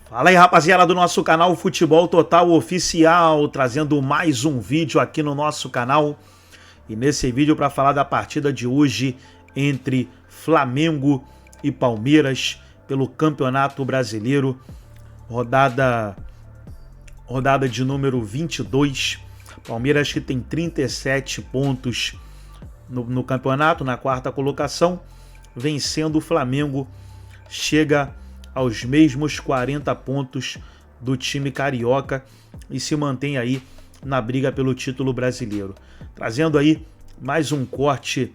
Fala aí, rapaziada do nosso canal Futebol Total Oficial, trazendo mais um vídeo aqui no nosso canal. E nesse vídeo para falar da partida de hoje entre Flamengo e Palmeiras pelo Campeonato Brasileiro, rodada de número 22. Palmeiras que tem 37 pontos no campeonato, na quarta colocação, vencendo o Flamengo, chega aos mesmos 40 pontos do time carioca e se mantém aí na briga pelo título brasileiro. Trazendo aí mais um corte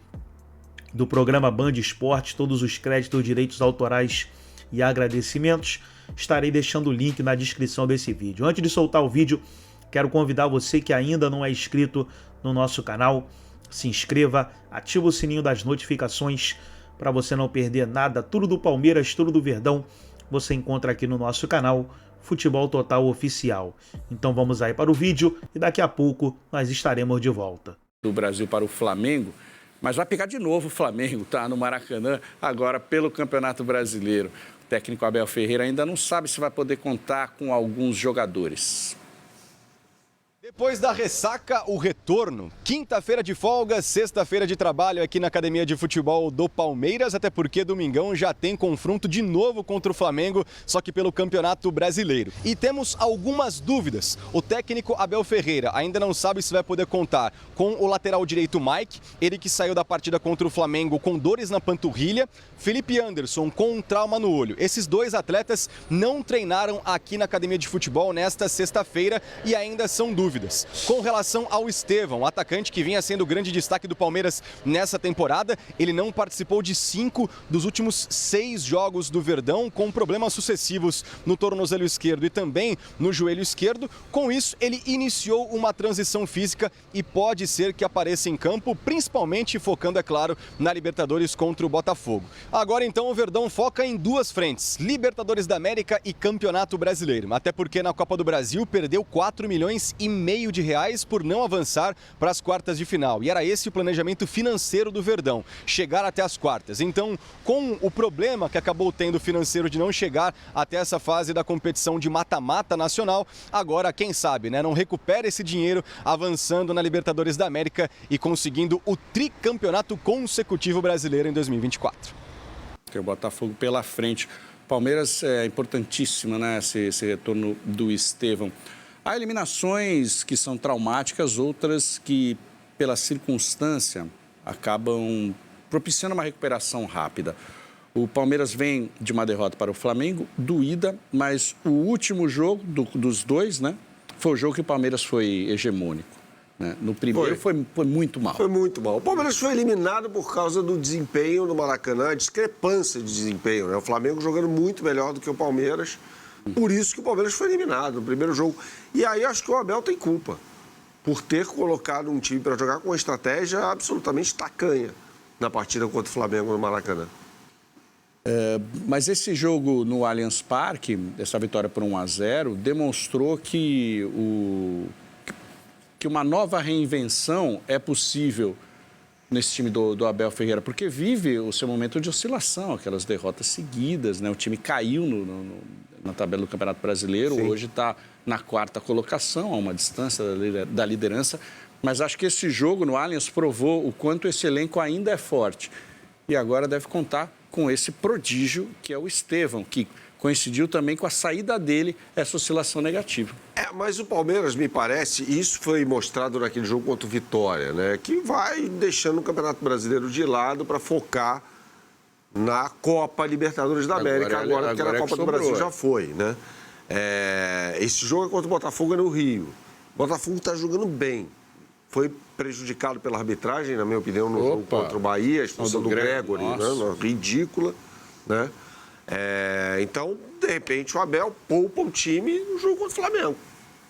do programa Band Esportes, todos os créditos, direitos autorais e agradecimentos. Estarei deixando o link na descrição desse vídeo. Antes de soltar o vídeo, quero convidar você que ainda não é inscrito no nosso canal, se inscreva, ativa o sininho das notificações para você não perder nada. Tudo do Palmeiras, tudo do Verdão, você encontra aqui no nosso canal Futebol Total Oficial. Então vamos aí para o vídeo e daqui a pouco nós estaremos de volta. Do Brasil para o Flamengo, mas vai pegar de novo o Flamengo, tá? No Maracanã, agora pelo Campeonato Brasileiro. O técnico Abel Ferreira ainda não sabe se vai poder contar com alguns jogadores. Depois da ressaca, o retorno. Quinta-feira de folga, sexta-feira de trabalho aqui na Academia de Futebol do Palmeiras, até porque domingão já tem confronto de novo contra o Flamengo, só que pelo Campeonato Brasileiro. E temos algumas dúvidas. O técnico Abel Ferreira ainda não sabe se vai poder contar com o lateral direito Mike, ele que saiu da partida contra o Flamengo com dores na panturrilha, Felipe Anderson com um trauma no olho. Esses dois atletas não treinaram aqui na Academia de Futebol nesta sexta-feira e ainda são dúvidas. Com relação ao Estevão, o atacante que vinha sendo o grande destaque do Palmeiras nessa temporada, ele não participou de 5 dos últimos 6 jogos do Verdão, com problemas sucessivos no tornozelo esquerdo e também no joelho esquerdo. Com isso, ele iniciou uma transição física e pode ser que apareça em campo, principalmente focando, é claro, na Libertadores contra o Botafogo. Agora, então, o Verdão foca em duas frentes, Libertadores da América e Campeonato Brasileiro. Até porque na Copa do Brasil perdeu 4,5 milhões de reais por não avançar para as quartas de final. E era esse o planejamento financeiro do Verdão, chegar até as quartas. Então, com o problema que acabou tendo financeiro de não chegar até essa fase da competição de mata-mata nacional, agora, quem sabe, né, não recupera esse dinheiro avançando na Libertadores da América e conseguindo o tricampeonato consecutivo brasileiro em 2024. Tem o Botafogo pela frente. Palmeiras é importantíssimo, né, esse retorno do Estevão. Há eliminações que são traumáticas, outras que, pela circunstância, acabam propiciando uma recuperação rápida. O Palmeiras vem de uma derrota para o Flamengo, doída, mas o último jogo dos dois, né, foi o jogo que o Palmeiras foi hegemônico. Né? No primeiro foi muito mal. Foi muito mal. O Palmeiras foi eliminado por causa do desempenho no Maracanã, a discrepância de desempenho, né? O Flamengo jogando muito melhor do que o Palmeiras. Por isso que o Palmeiras foi eliminado no primeiro jogo. E aí acho que o Abel tem culpa por ter colocado um time para jogar com uma estratégia absolutamente tacanha na partida contra o Flamengo no Maracanã. Mas esse jogo no Allianz Parque, essa vitória por 1-0, demonstrou que uma nova reinvenção é possível nesse time do Abel Ferreira, porque vive o seu momento de oscilação, aquelas derrotas seguidas, né? O time caiu na tabela do Campeonato Brasileiro, sim. Hoje está na quarta colocação, a uma distância da liderança, mas acho que esse jogo no Allianz provou o quanto esse elenco ainda é forte. E agora deve contar com esse prodígio que é o Estevão, que coincidiu também com a saída dele, essa oscilação negativa. Mas o Palmeiras, me parece, e isso foi mostrado naquele jogo contra o Vitória, né, que vai deixando o Campeonato Brasileiro de lado para focar na Copa Libertadores da América, agora que a Copa do Brasil já foi, né? Esse jogo é contra o Botafogo no Rio. O Botafogo está jogando bem. Foi prejudicado pela arbitragem, na minha opinião, no jogo contra o Bahia, a expulsão do Gregory, né? Ridícula, né? Então, de repente, o Abel poupa o time no jogo contra o Flamengo.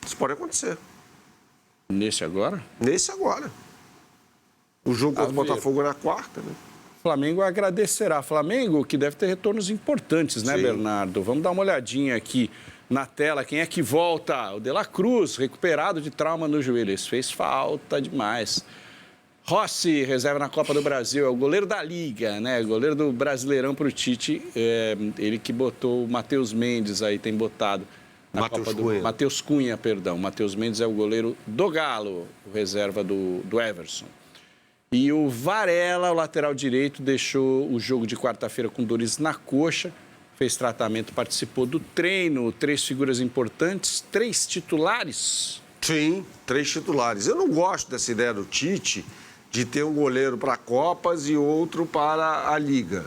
Isso pode acontecer. Nesse agora? Nesse agora. O jogo contra o Botafogo é na quarta, né? Flamengo agradecerá. Flamengo que deve ter retornos importantes, né, sim, Bernardo? Vamos dar uma olhadinha aqui na tela. Quem é que volta? O De La Cruz, recuperado de trauma no joelho. Isso fez falta demais. Rossi, reserva na Copa do Brasil, é o goleiro da Liga, né? Goleiro do Brasileirão para o Tite. Ele que botou o Matheus Mendes aí, tem botado na Copa do... Matheus Cunha, perdão. Matheus Mendes é o goleiro do Galo, o reserva do Everson. E o Varela, o lateral direito, deixou o jogo de quarta-feira com dores na coxa, fez tratamento, participou do treino. 3 figuras importantes, 3 titulares. Sim, 3 titulares. Eu não gosto dessa ideia do Tite de ter um goleiro para Copas e outro para a Liga.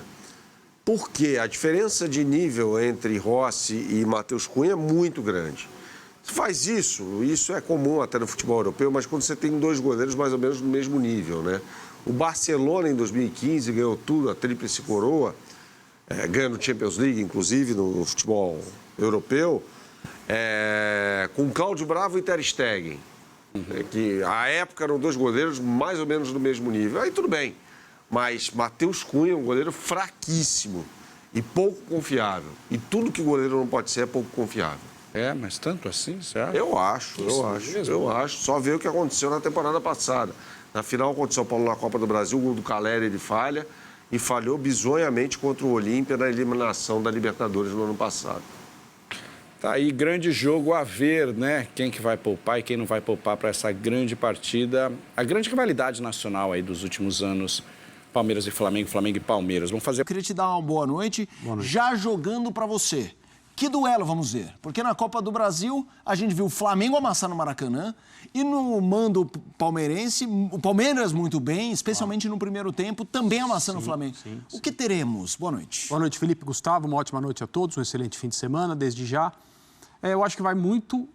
Por quê? A diferença de nível entre Rossi e Matheus Cunha é muito grande. Você faz isso é comum até no futebol europeu, mas quando você tem 2 goleiros mais ou menos no mesmo nível, né? O Barcelona, em 2015, ganhou tudo, a tríplice coroa, ganhando Champions League, inclusive, no futebol europeu, com Cláudio Bravo e Ter Stegen. Que à época eram 2 goleiros mais ou menos no mesmo nível. Aí tudo bem. Mas Matheus Cunha é um goleiro fraquíssimo e pouco confiável. E tudo que goleiro não pode ser é pouco confiável. Mas tanto assim, certo? Eu acho. Só ver o que aconteceu na temporada passada. Na final contra o São Paulo na Copa do Brasil, o gol do Caleri ele falha e falhou bizonhamente contra o Olímpia na eliminação da Libertadores no ano passado. Tá aí, grande jogo a ver, né? Quem que vai poupar e quem não vai poupar para essa grande partida. A grande rivalidade nacional aí dos últimos anos. Palmeiras e Flamengo, Flamengo e Palmeiras. Vamos fazer... Eu queria te dar uma boa noite, já jogando para você. Que duelo vamos ver? Porque na Copa do Brasil, a gente viu o Flamengo amassar no Maracanã e no mando palmeirense, o Palmeiras muito bem, especialmente no primeiro tempo, também amassando o Flamengo. Sim. O que teremos? Boa noite. Boa noite, Felipe, Gustavo. Uma ótima noite a todos, um excelente fim de semana, desde já. Eu acho que vai muito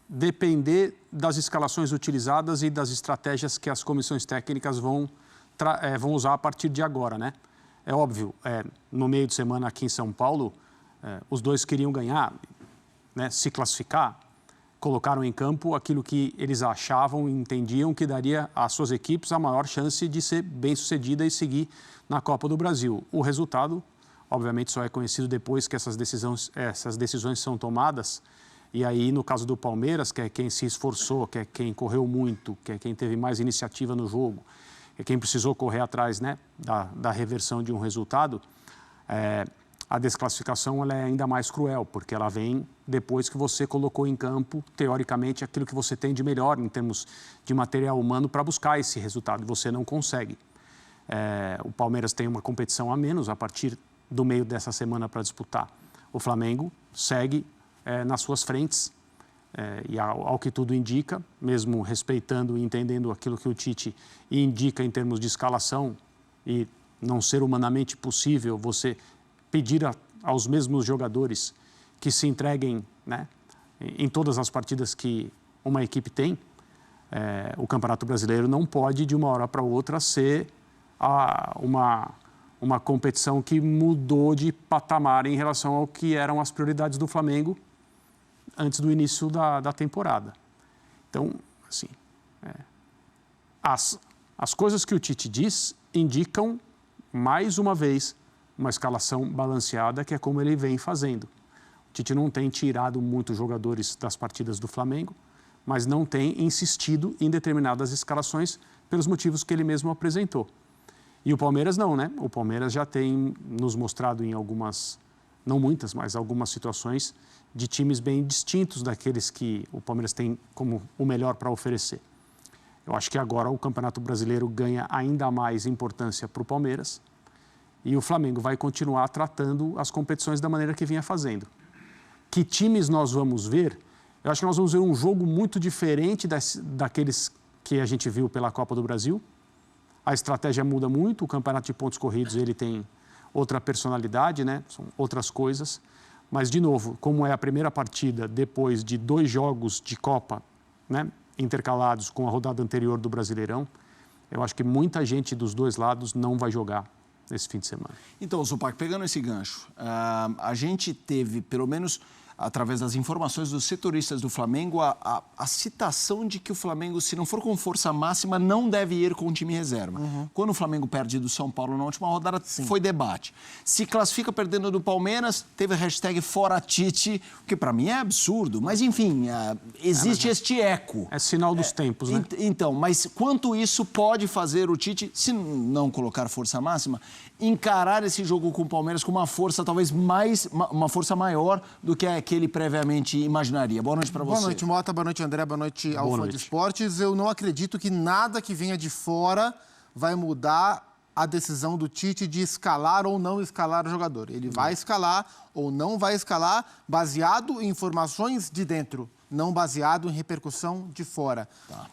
depender das escalações utilizadas e das estratégias que as comissões técnicas vão usar a partir de agora, né? É óbvio, no meio de semana aqui em São Paulo, os dois queriam ganhar, né, se classificar, colocaram em campo aquilo que eles achavam e entendiam que daria às suas equipes a maior chance de ser bem-sucedida e seguir na Copa do Brasil. O resultado, obviamente, só é conhecido depois que essas decisões são tomadas. E aí, no caso do Palmeiras, que é quem se esforçou, que é quem correu muito, que é quem teve mais iniciativa no jogo, que é quem precisou correr atrás, né, da reversão de um resultado, a desclassificação ela é ainda mais cruel, porque ela vem depois que você colocou em campo, teoricamente, aquilo que você tem de melhor em termos de material humano para buscar esse resultado, e você não consegue. O Palmeiras tem uma competição a menos a partir do meio dessa semana para disputar. O Flamengo segue nas suas frentes, e ao que tudo indica, mesmo respeitando e entendendo aquilo que o Tite indica em termos de escalação, e não ser humanamente possível você pedir aos mesmos jogadores que se entreguem, né, em todas as partidas que uma equipe tem, o Campeonato Brasileiro não pode, de uma hora para outra, ser uma competição que mudou de patamar em relação ao que eram as prioridades do Flamengo antes do início da temporada. Então, assim, as coisas que o Tite diz indicam, mais uma vez, uma escalação balanceada, que é como ele vem fazendo. O Tite não tem tirado muitos jogadores das partidas do Flamengo, mas não tem insistido em determinadas escalações pelos motivos que ele mesmo apresentou. E o Palmeiras não, né? O Palmeiras já tem nos mostrado em algumas, não muitas, mas algumas situações de times bem distintos daqueles que o Palmeiras tem como o melhor para oferecer. Eu acho que agora o Campeonato Brasileiro ganha ainda mais importância para o Palmeiras, e o Flamengo vai continuar tratando as competições da maneira que vinha fazendo. Que times nós vamos ver? Eu acho que nós vamos ver um jogo muito diferente daqueles que a gente viu pela Copa do Brasil. A estratégia muda muito, o campeonato de pontos corridos ele tem outra personalidade, né? São outras coisas. Mas, de novo, como é a primeira partida depois de 2 jogos de Copa, né, intercalados com a rodada anterior do Brasileirão, eu acho que muita gente dos 2 lados não vai jogar nesse fim de semana. Então, Zupac, pegando esse gancho, a gente teve, pelo menos, através das informações dos setoristas do Flamengo, a citação de que o Flamengo, se não for com força máxima, não deve ir com o time reserva. Quando o Flamengo perde do São Paulo na última rodada, foi debate. Se classifica perdendo do Palmeiras, teve a hashtag Fora Tite, o que para mim é absurdo. Mas, enfim, existe este eco. É sinal dos tempos, né? Então, mas quanto isso pode fazer o Tite, se não colocar força máxima, encarar esse jogo com o Palmeiras com uma força talvez uma força maior do que ele previamente imaginaria. Boa noite para você. Boa noite, Mota. Boa noite, André. Boa noite ao Fã de Esportes. Eu não acredito que nada que venha de fora vai mudar a decisão do Tite de escalar ou não escalar o jogador. Ele vai escalar ou não vai escalar baseado em informações de dentro, não baseado em repercussão de fora. Tá.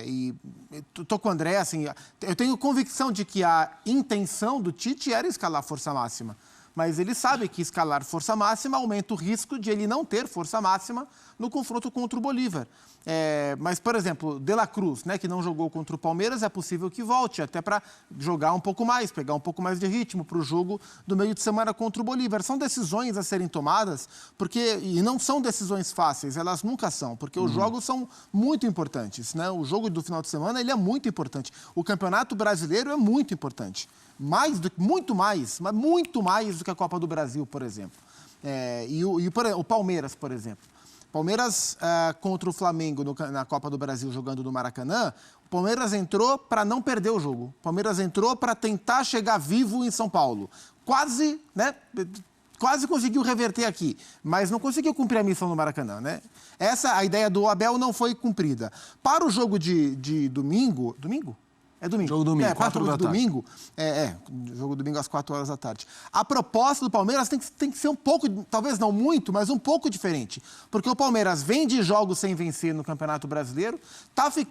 E estou com o André, assim, eu tenho convicção de que a intenção do Tite era escalar força máxima, mas ele sabe que escalar força máxima aumenta o risco de ele não ter força máxima no confronto contra o Bolívar. Mas, por exemplo, De La Cruz, né, que não jogou contra o Palmeiras, é possível que volte, até para jogar um pouco mais, pegar um pouco mais de ritmo para o jogo do meio de semana contra o Bolívar. São decisões a serem tomadas, e não são decisões fáceis, elas nunca são, porque os jogos são muito importantes, né? O jogo do final de semana ele é muito importante. O Campeonato Brasileiro é muito importante. Muito mais do que a Copa do Brasil, por exemplo. O Palmeiras, por exemplo. Palmeiras contra o Flamengo na Copa do Brasil jogando no Maracanã, o Palmeiras entrou para não perder o jogo. O Palmeiras entrou para tentar chegar vivo em São Paulo. Quase conseguiu reverter aqui, mas não conseguiu cumprir a missão no Maracanã, né? A ideia do Abel não foi cumprida. Para o jogo de domingo... Domingo? É domingo. Jogo domingo, 4 da tarde. Domingo, jogo domingo às 4 horas da tarde. A proposta do Palmeiras tem que ser um pouco, talvez não muito, mas um pouco diferente. Porque o Palmeiras vem de jogos sem vencer no Campeonato Brasileiro,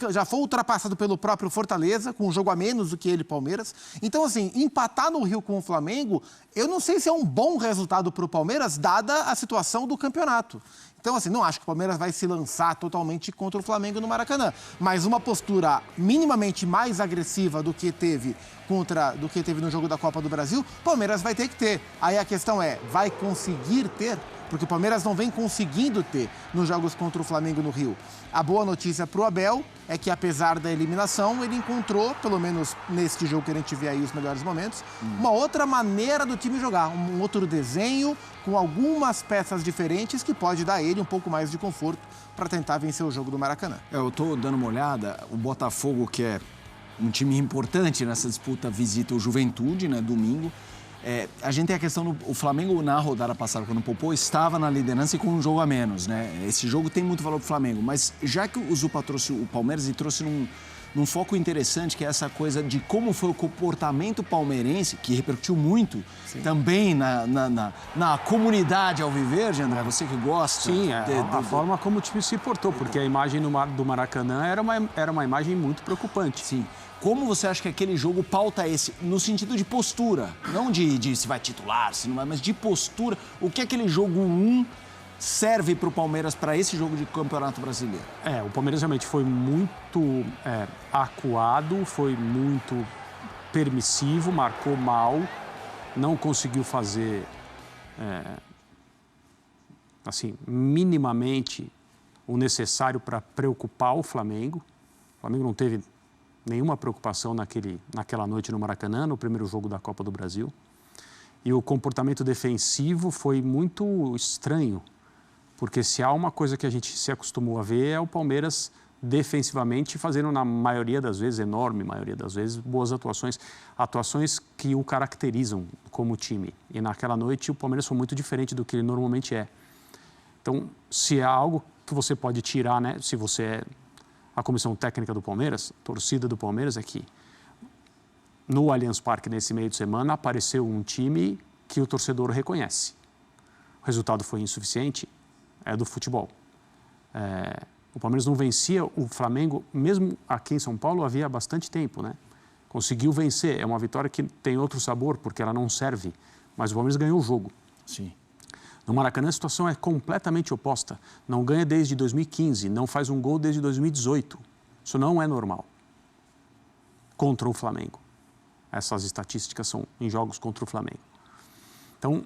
já foi ultrapassado pelo próprio Fortaleza, com um jogo a menos do que ele, Palmeiras. Então, assim, empatar no Rio com o Flamengo, eu não sei se é um bom resultado para o Palmeiras, dada a situação do campeonato. Então, assim, não acho que o Palmeiras vai se lançar totalmente contra o Flamengo no Maracanã. Mas uma postura minimamente mais agressiva do que teve no jogo da Copa do Brasil, o Palmeiras vai ter que ter. Aí a questão é, vai conseguir ter? Porque o Palmeiras não vem conseguindo ter nos jogos contra o Flamengo no Rio. A boa notícia para o Abel é que, apesar da eliminação, ele encontrou, pelo menos neste jogo que a gente vê aí os melhores momentos, uma outra maneira do time jogar, um outro desenho, com algumas peças diferentes que pode dar a ele um pouco mais de conforto para tentar vencer o jogo do Maracanã. Eu estou dando uma olhada, o Botafogo, que é um time importante nessa disputa, visita o Juventude, né, domingo. A gente tem a questão o Flamengo na rodada passada, quando poupou, estava na liderança e com um jogo a menos, né? Esse jogo tem muito valor para o Flamengo, mas já que o Zupa trouxe o Palmeiras e trouxe num foco interessante, que é essa coisa de como foi o comportamento palmeirense, que repercutiu muito também na comunidade alviverde, André, você que gosta. Sim, a forma como o time se portou, porque a imagem do Maracanã era uma imagem muito preocupante. Sim. Como você acha que aquele jogo pauta esse, no sentido de postura, não de se vai titular, se não vai, mas de postura, o que aquele jogo 1 serve para o Palmeiras para esse jogo de Campeonato Brasileiro? O Palmeiras realmente foi muito acuado, foi muito permissivo, marcou mal, não conseguiu fazer, minimamente o necessário para preocupar o Flamengo. O Flamengo não teve nenhuma preocupação naquela noite no Maracanã, no primeiro jogo da Copa do Brasil. E o comportamento defensivo foi muito estranho, porque se há uma coisa que a gente se acostumou a ver é o Palmeiras defensivamente fazendo, na maioria das vezes, enorme maioria das vezes, boas atuações que o caracterizam como time. E naquela noite o Palmeiras foi muito diferente do que ele normalmente é. Então, se há algo que você pode tirar, né, se você é a comissão técnica do Palmeiras, a torcida do Palmeiras, é que no Allianz Parque, nesse meio de semana, apareceu um time que o torcedor reconhece. O resultado foi insuficiente, é do futebol. O Palmeiras não vencia o Flamengo, mesmo aqui em São Paulo, havia bastante tempo, né? Conseguiu vencer, é uma vitória que tem outro sabor, porque ela não serve, mas o Palmeiras ganhou o jogo. Sim. No Maracanã, a situação é completamente oposta. Não ganha desde 2015, não faz um gol desde 2018. Isso não é normal. Contra o Flamengo. Essas estatísticas são em jogos contra o Flamengo. Então,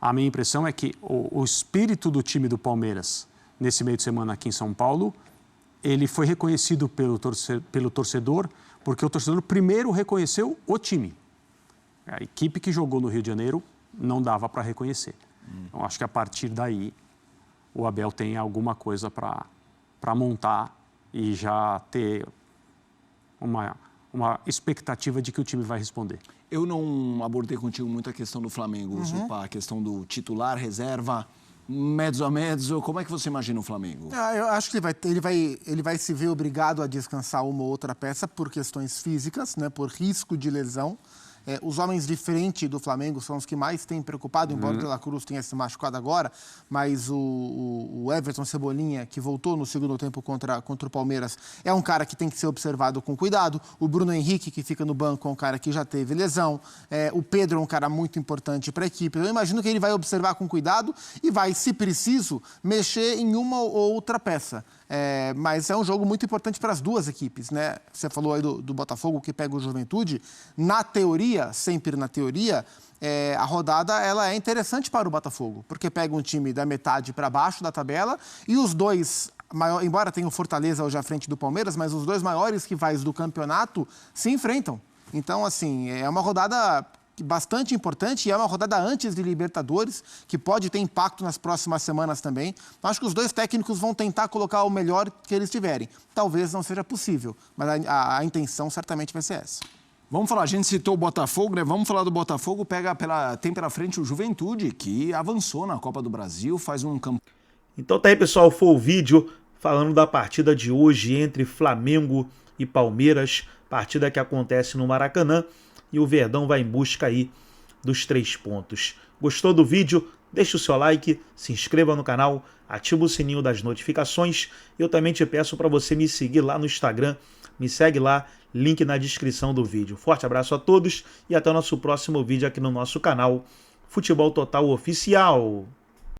A minha impressão é que o espírito do time do Palmeiras, nesse meio de semana aqui em São Paulo, ele foi reconhecido pelo torcedor, porque o torcedor primeiro reconheceu o time. A equipe que jogou no Rio de Janeiro não dava para reconhecer. Então, acho que a partir daí, o Abel tem alguma coisa para montar e já ter uma expectativa de que o time vai responder. Eu não abordei contigo muito a questão do Flamengo, Zupá, a questão do titular, reserva, mezzo a mezzo. Como é que você imagina o Flamengo? Eu acho que ele vai se ver obrigado a descansar uma ou outra peça por questões físicas, né, por risco de lesão. Os homens de frente do Flamengo são os que mais têm preocupado, embora o De La Cruz tenha se machucado agora, mas o Everton Cebolinha, que voltou no segundo tempo contra o Palmeiras, é um cara que tem que ser observado com cuidado. O Bruno Henrique, que fica no banco, é um cara que já teve lesão. O Pedro é um cara muito importante para a equipe. Eu imagino que ele vai observar com cuidado e vai, se preciso, mexer em uma ou outra peça. Mas é um jogo muito importante para as duas equipes, né? Você falou aí do Botafogo, que pega o Juventude. Na teoria, sempre na teoria, a rodada ela é interessante para o Botafogo, porque pega um time da metade para baixo da tabela e os dois, embora tenha o Fortaleza hoje à frente do Palmeiras, mas os dois maiores rivais do campeonato se enfrentam. Então, assim, é uma rodada bastante importante e é uma rodada antes de Libertadores, que pode ter impacto nas próximas semanas também. Acho que os dois técnicos vão tentar colocar o melhor que eles tiverem. Talvez não seja possível, mas a intenção certamente vai ser essa. Vamos falar, a gente citou o Botafogo, né? Vamos falar do Botafogo, tem pela frente o Juventude, que avançou na Copa do Brasil, faz um campo. Então tá aí, pessoal, foi o vídeo falando da partida de hoje entre Flamengo e Palmeiras, partida que acontece no Maracanã. E o Verdão vai em busca aí dos 3 pontos. Gostou do vídeo? Deixe o seu like, se inscreva no canal, ativa o sininho das notificações. Eu também te peço para você me seguir lá no Instagram. Me segue lá, link na descrição do vídeo. Forte abraço a todos e até o nosso próximo vídeo aqui no nosso canal Futebol Total Oficial.